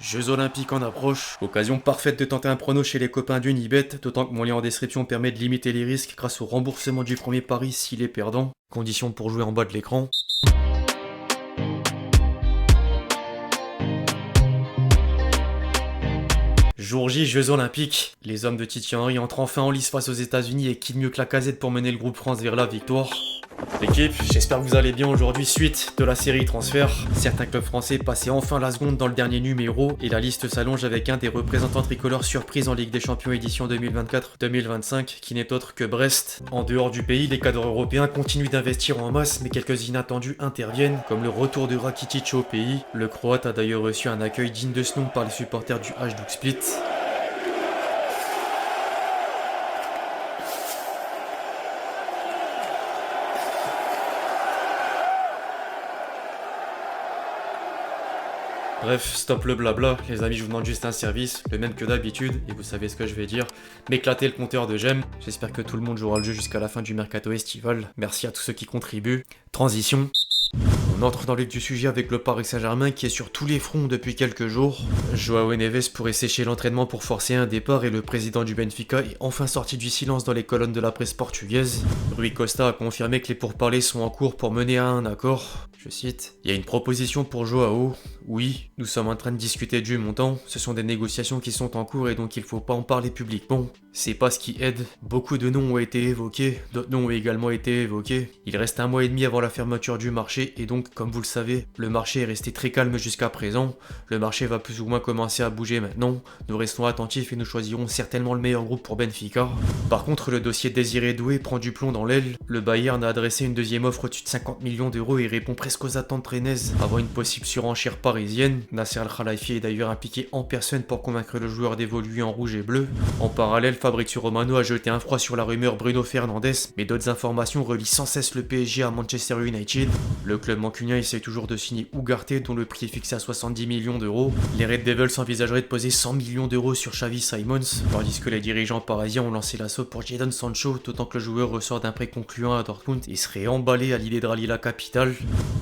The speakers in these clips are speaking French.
Jeux Olympiques en approche, occasion parfaite de tenter un prono chez les copains d'Unibet, d'autant que mon lien en description permet de limiter les risques grâce au remboursement du premier pari s'il est perdant. Conditions pour jouer en bas de l'écran. Jour J, Jeux Olympiques. Les hommes de Thierry Henry entrent enfin en lice face aux États-Unis et qui de mieux que la Casette pour mener le groupe France vers la victoire. L'équipe, j'espère que vous allez bien aujourd'hui suite de la série transfert. Certains clubs français passaient enfin la seconde dans le dernier numéro et la liste s'allonge avec un des représentants tricolores surprise en Ligue des Champions édition 2024-2025 qui n'est autre que Brest. En dehors du pays, les cadres européens continuent d'investir en masse mais quelques inattendus interviennent comme le retour de Rakitic au pays. Le Croate a d'ailleurs reçu un accueil digne de ce nom par les supporters du Hajduk Split. Bref, stop le blabla, les amis, je vous demande juste un service, le même que d'habitude, et vous savez ce que je vais dire, m'éclater le compteur de j'aime. J'espère que tout le monde jouera le jeu jusqu'à la fin du mercato estival. Merci à tous ceux qui contribuent. Transition. On entre dans le vif du sujet avec le Paris Saint-Germain qui est sur tous les fronts depuis quelques jours. Joao Neves pourrait sécher l'entraînement pour forcer un départ et le président du Benfica est enfin sorti du silence dans les colonnes de la presse portugaise. Rui Costa a confirmé que les pourparlers sont en cours pour mener à un accord. Je cite, il y a une proposition pour Joao. Oui, nous sommes en train de discuter du montant. Ce sont des négociations qui sont en cours et donc il faut pas en parler publiquement. C'est pas ce qui aide. Beaucoup de noms ont été évoqués, d'autres noms ont également été évoqués. Il reste 1 mois et demi avant la fermeture du marché et donc, comme vous le savez, le marché est resté très calme jusqu'à présent. Le marché va plus ou moins commencer à bouger maintenant. Nous restons attentifs et nous choisirons certainement le meilleur groupe pour Benfica. Par contre, le dossier Désiré Doué prend du plomb dans l'aile. Le Bayern a adressé une deuxième offre au-dessus de 50 millions d'euros et répond presque aux attentes rennaises avant une possible surenchère parisienne. Nasser Al-Khelaifi est d'ailleurs impliqué en personne pour convaincre le joueur d'évoluer en rouge et bleu. En parallèle, Fabrizio Romano a jeté un froid sur la rumeur Bruno Fernandes, mais d'autres informations relient sans cesse le PSG à Manchester United. Le club mancunien essaie toujours de signer Ugarte dont le prix est fixé à 70 millions d'euros. Les Red Devils envisageraient de poser 100 millions d'euros sur Xavi Simons, tandis que les dirigeants parisiens ont lancé l'assaut pour Jadon Sancho, d'autant que le joueur ressort d'un prêt concluant à Dortmund et serait emballé à l'idée de rallier la capitale.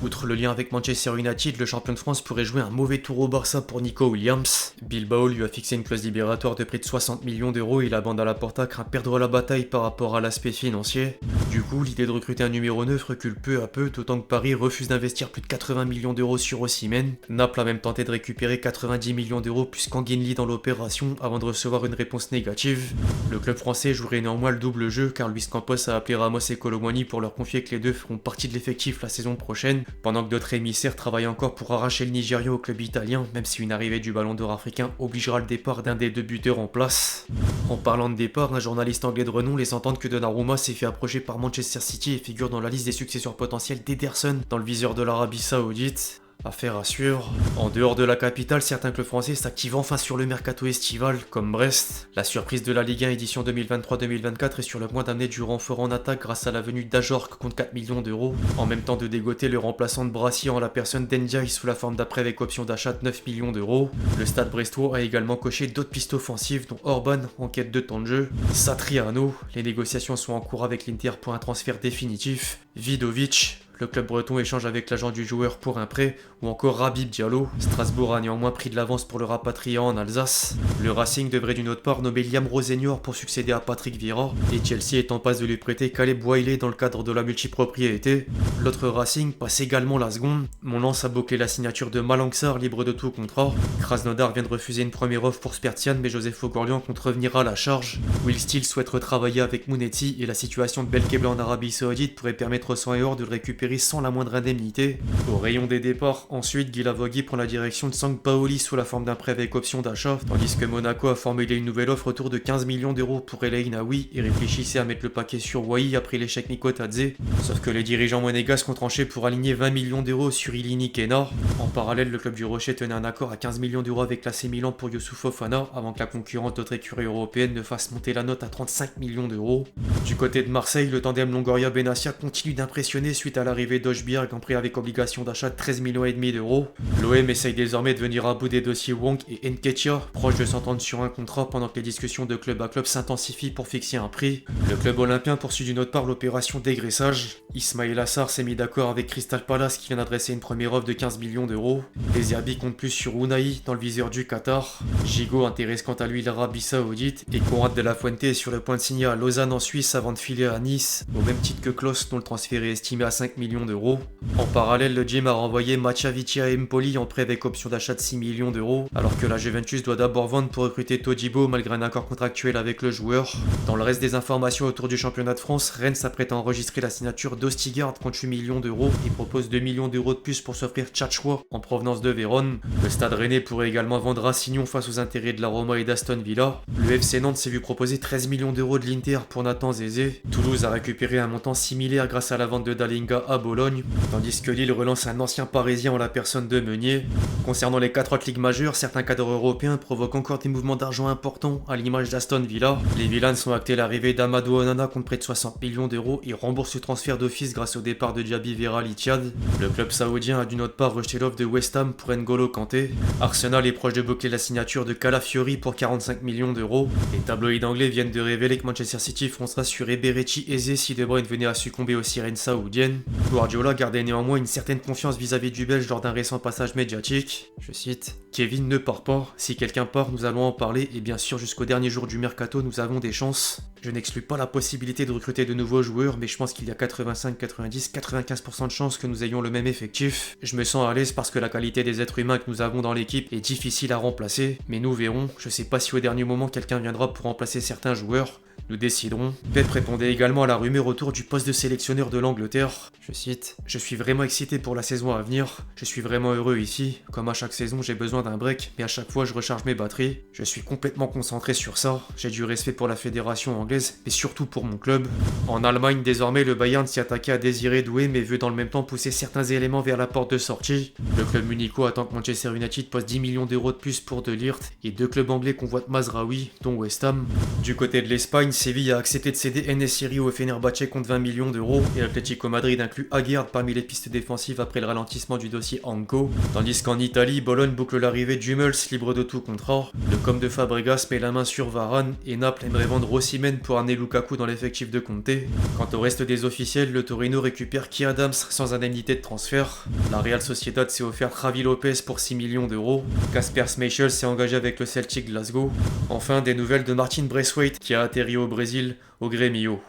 Outre le lien avec Manchester United, le champion de France pourrait jouer un mauvais tour au Barça pour Nico Williams. Bilbao lui a fixé une clause libératoire de près de 60 millions d'euros et la bande à la Porta craint perdre la bataille par rapport à l'aspect financier. Du coup, l'idée de recruter un numéro 9 recule peu à peu, d'autant que Paris refuse d'investir plus de 80 millions d'euros sur Osimhen. Naples a même tenté de récupérer 90 millions d'euros plus qu'Anguinli dans l'opération avant de recevoir une réponse négative. Le club français jouerait néanmoins le double jeu car Luis Campos a appelé Ramos et Kolo Muani pour leur confier que les deux feront partie de l'effectif la saison prochaine, pendant que d'autres émissaires travaillent encore pour arracher le Nigeria au club italien, même si une arrivée du ballon d'or africain obligera le départ d'un des deux buteurs en place. En parlant de départ, un journaliste anglais de renom laisse entendre que Donnarumma s'est fait approcher par Manchester City et figure dans la liste des successeurs potentiels d'Ederson dans le viseur de l'Arabie Saoudite. Affaire à suivre. En dehors de la capitale, certains clubs français s'activent enfin sur le mercato estival, comme Brest. La surprise de la Ligue 1 édition 2023-2024 est sur le point d'amener du renfort en attaque grâce à la venue d'Ajorc contre 4 millions d'euros, en même temps de dégoter le remplaçant de Brassier en la personne d'Endiaye sous la forme d'après avec option d'achat de 9 millions d'euros. Le stade brestois a également coché d'autres pistes offensives dont Orban en quête de temps de jeu, Satriano, les négociations sont en cours avec l'Inter pour un transfert définitif, Vidovic, le club breton échange avec l'agent du joueur pour un prêt, ou encore Rabib Diallo. Strasbourg a néanmoins pris de l'avance pour le rapatrier en Alsace. Le Racing devrait d'une autre part nommer Liam Rosenior pour succéder à Patrick Vieira, et Chelsea est en passe de lui prêter Caleb Wiley dans le cadre de la multipropriété. L'autre Racing passe également la seconde. Mon-Lens a bouclé la signature de Malangsar libre de tout contrat. Krasnodar vient de refuser une première offre pour Spertian, mais Joseph Ogorlian compte revenir à la charge. Will Steele souhaite retravailler avec Mounetti et la situation de Belkebla en Arabie Saoudite pourrait permettre au 100 € de le récupérer sans la moindre indemnité. Au rayon des départs, ensuite, Guy Lavogui prend la direction de Sampaoli sous la forme d'un prêt avec option d'achat, tandis que Monaco a formulé une nouvelle offre autour de 15 millions d'euros pour El Ainaoui et réfléchissait à mettre le paquet sur Wai après l'échec Nikotadze. Sauf que les dirigeants monégasques ont tranché pour aligner 20 millions d'euros sur Ilini Kena. En parallèle, le club du Rocher tenait un accord à 15 millions d'euros avec l'AC Milan pour Youssouf Fofana avant que la concurrence d'autres écuries européennes ne fasse monter la note à 35 millions d'euros. Du côté de Marseille, le tandem Longoria-Benassia continue d'impressionner suite à l'arrivée d'Ojbjerg en prêt avec obligation d'achat de 13 millions et demi d'euros. L'OM essaye désormais de venir à bout des dossiers Wonk et Nketiah, proches de s'entendre sur un contrat pendant que les discussions de club à club s'intensifient pour fixer un prix. Le club olympien poursuit d'une autre part l'opération dégraissage. Ismail Assar s'est mis d'accord avec Crystal Palace qui vient d'adresser une première offre de 15 millions d'euros. Les Zerbi comptent plus sur Unai dans le viseur du Qatar. Gigot intéresse quant à lui l'Arabie Saoudite. Et Conrad de la Fuente est sur le point de signer à Lausanne en Suisse avant de filer à Nice, au même titre que Klose dont le transfert est estimé à 5 millions d'euros. En parallèle, le Gym a renvoyé Machavici à Empoli en prêt avec option d'achat de 6 millions d'euros, alors que la Juventus doit d'abord vendre pour recruter Todibo malgré un accord contractuel avec le joueur. Dans le reste des informations autour du championnat de France, Rennes s'apprête à enregistrer la signature d'Ostigard contre 8 millions d'euros et propose 2 millions d'euros de plus pour s'offrir Tchatchoua en provenance de Vérone. Le Stade Rennais pourrait également vendre Rassignon face aux intérêts de la Roma et d'Aston Villa. Le FC Nantes s'est vu proposer 13 millions d'euros de l'Inter pour Nathan Zézé. Toulouse a récupéré un montant similaire grâce à la vente de Dalinga à Bologne, tandis que Lille relance un ancien parisien en la personne de Meunier. Concernant les 4 autres ligues majeures, certains cadres européens provoquent encore des mouvements d'argent importants à l'image d'Aston Villa. Les Villans ont acté l'arrivée d'Amadou Onana contre près de 60 millions d'euros et remboursent le transfert d'office grâce au départ de Diaby Vera Litiad. Le club saoudien a d'une autre part rejeté l'offre de West Ham pour N'Golo Kanté. Arsenal est proche de boucler la signature de Calafiori pour 45 millions d'euros. Les tabloïds anglais viennent de révéler que Manchester City foncera sur Eberechi Eze si De Bruyne venait à succomber aux sirènes saoudiennes. Guardiola gardait néanmoins une certaine confiance vis-à-vis du Belge lors d'un récent passage médiatique. Je cite: « Kevin ne part pas. Si quelqu'un part, nous allons en parler et bien sûr jusqu'au dernier jour du mercato, nous avons des chances. Je n'exclus pas la possibilité de recruter de nouveaux joueurs, mais je pense qu'il y a 85, 90, 95% de chances que nous ayons le même effectif. Je me sens à l'aise parce que la qualité des êtres humains que nous avons dans l'équipe est difficile à remplacer, mais nous verrons. Je sais pas si au dernier moment quelqu'un viendra pour remplacer certains joueurs. Nous déciderons. » Pep répondait également à la rumeur autour du poste de sélectionneur de l'Angleterre. Je cite: « Je suis vraiment excité pour la saison à venir. Je suis vraiment heureux ici. Comme à chaque saison, j'ai besoin d'un break, mais à chaque fois, je recharge mes batteries. Je suis complètement concentré sur ça. J'ai du respect pour la fédération anglaise, mais surtout pour mon club. » En Allemagne, désormais, le Bayern s'y attaquait à Désiré Doué, mais veut dans le même temps pousser certains éléments vers la porte de sortie. Le club munichois attend que Manchester United pose 10 millions d'euros de plus pour De Ligt, et 2 clubs anglais convoitent Mazraoui, dont West Ham. Du côté de l'Espagne, Séville a accepté de céder En-Nesyri au Fenerbahçe contre 20 millions d'euros et l'Atlético Madrid inclut Aguerd parmi les pistes défensives après le ralentissement du dossier Anco. Tandis qu'en Italie, Bologne boucle l'arrivée d'Hummels libre de tout contrat. Le com de Fabregas met la main sur Varane et Naples aimerait vendre Osimhen pour amener Lukaku dans l'effectif de Conte. Quant au reste des officiels, le Torino récupère Ki Adams sans indemnité de transfert. La Real Sociedad s'est offert Javi Lopez pour 6 millions d'euros. Kasper Schmeichel s'est engagé avec le Celtic Glasgow. Enfin, des nouvelles de Martin Braithwaite qui a atterri au Brésil, au Grêmio.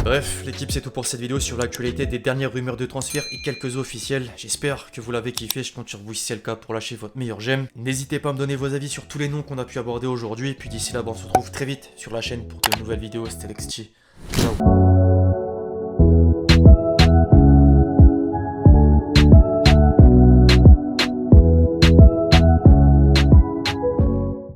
Bref, l'équipe, c'est tout pour cette vidéo sur l'actualité des dernières rumeurs de transfert et quelques officiels. J'espère que vous l'avez kiffé, je compte sur vous si c'est le cas pour lâcher votre meilleur j'aime. N'hésitez pas à me donner vos avis sur tous les noms qu'on a pu aborder aujourd'hui, et puis d'ici là, on se retrouve très vite sur la chaîne pour de nouvelles vidéos. C'était Lexti. Ciao.